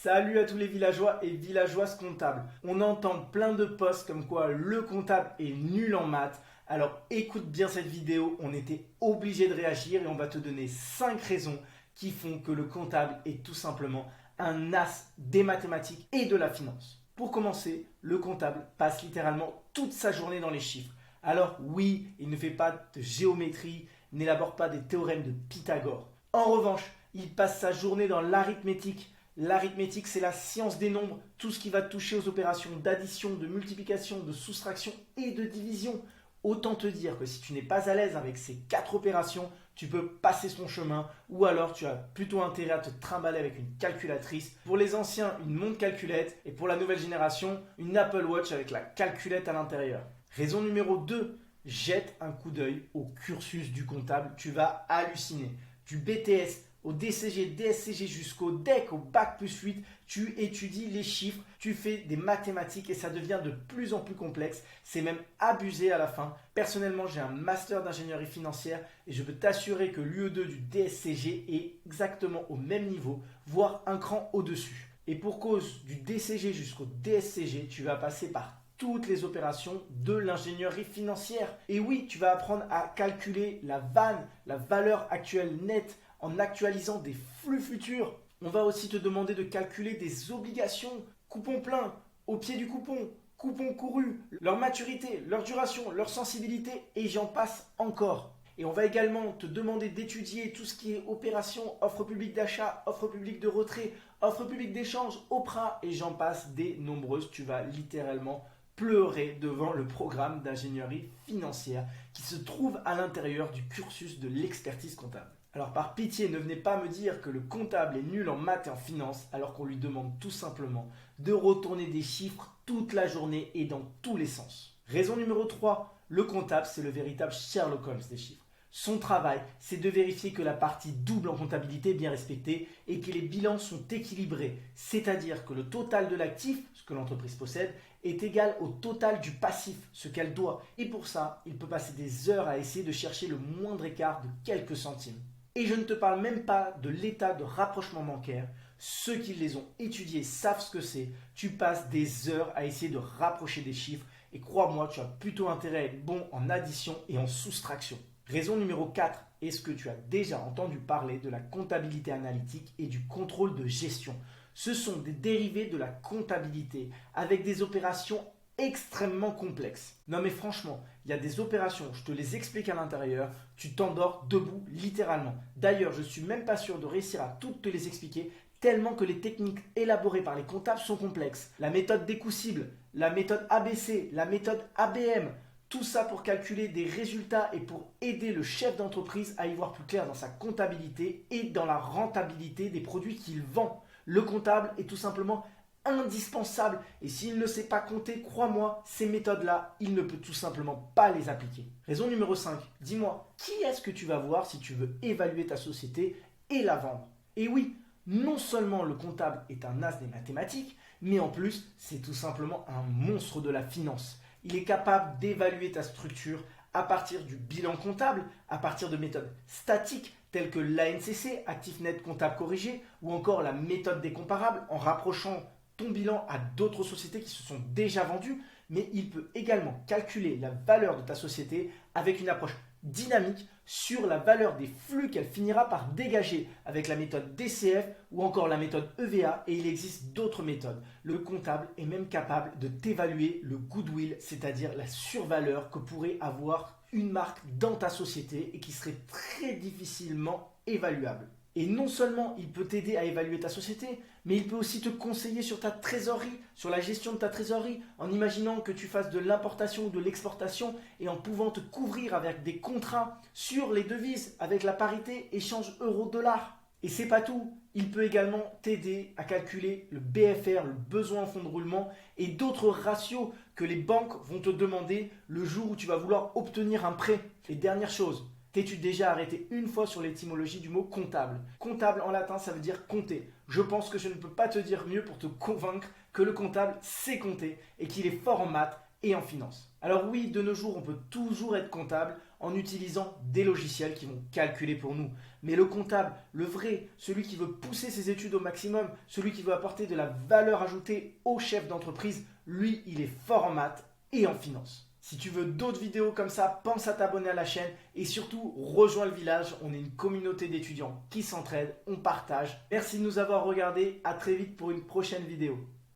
Salut à tous les villageois et villageoises comptables. On entend plein de posts comme quoi le comptable est nul en maths. Alors écoute bien cette vidéo, on était obligé de réagir et on va te donner 5 raisons qui font que le comptable est tout simplement un as des mathématiques et de la finance. Pour commencer, le comptable passe littéralement toute sa journée dans les chiffres. Alors oui, il ne fait pas de géométrie, n'élabore pas des théorèmes de Pythagore. En revanche, il passe sa journée dans l'arithmétique. L'arithmétique, c'est la science des nombres, tout ce qui va toucher aux opérations d'addition, de multiplication, de soustraction et de division. Autant te dire que si tu n'es pas à l'aise avec ces 4 opérations, tu peux passer son chemin ou alors tu as plutôt intérêt à te trimballer avec une calculatrice. Pour les anciens, une montre calculette et pour la nouvelle génération, une Apple Watch avec la calculette à l'intérieur. Raison numéro 2, jette un coup d'œil au cursus du comptable, tu vas halluciner. Du BTS au DCG, DSCG jusqu'au DEC, au Bac+8, tu étudies les chiffres, tu fais des mathématiques et ça devient de plus en plus complexe. C'est même abusé à la fin. Personnellement, j'ai un master d'ingénierie financière et je peux t'assurer que l'UE2 du DSCG est exactement au même niveau, voire un cran au-dessus. Et pour cause du DCG jusqu'au DSCG, tu vas passer par toutes les opérations de l'ingénierie financière. Et oui, tu vas apprendre à calculer la vanne, la valeur actuelle nette, en actualisant des flux futurs. On va aussi te demander de calculer des obligations, coupons plein, au pied du coupon, coupons couru, leur maturité, leur duration, leur sensibilité et j'en passe encore. Et on va également te demander d'étudier tout ce qui est opération, offre publique d'achat, offre publique de retrait, offre publique d'échange, OPRA et j'en passe des nombreuses. Tu vas littéralement pleurer devant le programme d'ingénierie financière qui se trouve à l'intérieur du cursus de l'expertise comptable. Alors par pitié, ne venez pas me dire que le comptable est nul en maths et en finance alors qu'on lui demande tout simplement de retourner des chiffres toute la journée et dans tous les sens. Raison numéro 3, le comptable c'est le véritable Sherlock Holmes des chiffres. Son travail, c'est de vérifier que la partie double en comptabilité est bien respectée et que les bilans sont équilibrés, c'est-à-dire que le total de l'actif, ce que l'entreprise possède, est égal au total du passif, ce qu'elle doit. Et pour ça, il peut passer des heures à essayer de chercher le moindre écart de quelques centimes. Et je ne te parle même pas de l'état de rapprochement bancaire. Ceux qui les ont étudiés savent ce que c'est. Tu passes des heures à essayer de rapprocher des chiffres et crois-moi, tu as plutôt intérêt à être bon en addition et en soustraction. Raison numéro 4, est-ce que tu as déjà entendu parler de la comptabilité analytique et du contrôle de gestion? Ce sont des dérivés de la comptabilité avec des opérations extrêmement complexes. Non mais franchement, il y a des opérations, je te les explique à l'intérieur, tu t'endors debout littéralement. D'ailleurs, je ne suis même pas sûr de réussir à toutes te les expliquer tellement que les techniques élaborées par les comptables sont complexes. La méthode des coûts cibles, la méthode ABC, la méthode ABM, tout ça pour calculer des résultats et pour aider le chef d'entreprise à y voir plus clair dans sa comptabilité et dans la rentabilité des produits qu'il vend. Le comptable est tout simplement indispensable et s'il ne sait pas compter, crois-moi, ces méthodes-là, il ne peut tout simplement pas les appliquer. Raison numéro 5, dis-moi, qui est-ce que tu vas voir si tu veux évaluer ta société et la vendre? Et oui, non seulement le comptable est un as des mathématiques, mais en plus, c'est tout simplement un monstre de la finance. Il est capable d'évaluer ta structure à partir du bilan comptable, à partir de méthodes statiques telles que l'ANCC, actif net comptable corrigé, ou encore la méthode des comparables en rapprochant ton bilan à d'autres sociétés qui se sont déjà vendues, mais il peut également calculer la valeur de ta société avec une approche dynamique sur la valeur des flux qu'elle finira par dégager avec la méthode DCF ou encore la méthode EVA et il existe d'autres méthodes. Le comptable est même capable de t'évaluer le goodwill, c'est-à-dire la survaleur que pourrait avoir une marque dans ta société et qui serait très difficilement évaluable. Et non seulement il peut t'aider à évaluer ta société, mais il peut aussi te conseiller sur ta trésorerie, sur la gestion de ta trésorerie, en imaginant que tu fasses de l'importation ou de l'exportation et en pouvant te couvrir avec des contrats sur les devises avec la parité échange euro-dollar. Et c'est pas tout, il peut également t'aider à calculer le BFR, le besoin en fonds de roulement et d'autres ratios que les banques vont te demander le jour où tu vas vouloir obtenir un prêt. Et dernière chose, t'es-tu déjà arrêté une fois sur l'étymologie du mot comptable? Comptable en latin, ça veut dire compter. Je pense que je ne peux pas te dire mieux pour te convaincre que le comptable sait compter et qu'il est fort en maths et en finance. Alors oui, de nos jours, on peut toujours être comptable. en utilisant des logiciels qui vont calculer pour nous. Mais le comptable, le vrai, celui qui veut pousser ses études au maximum, celui qui veut apporter de la valeur ajoutée au chef d'entreprise, lui, il est fort en maths et en finance. Si tu veux d'autres vidéos comme ça, pense à t'abonner à la chaîne et surtout rejoins le village. On est une communauté d'étudiants qui s'entraident, on partage. Merci de nous avoir regardés, à très vite pour une prochaine vidéo.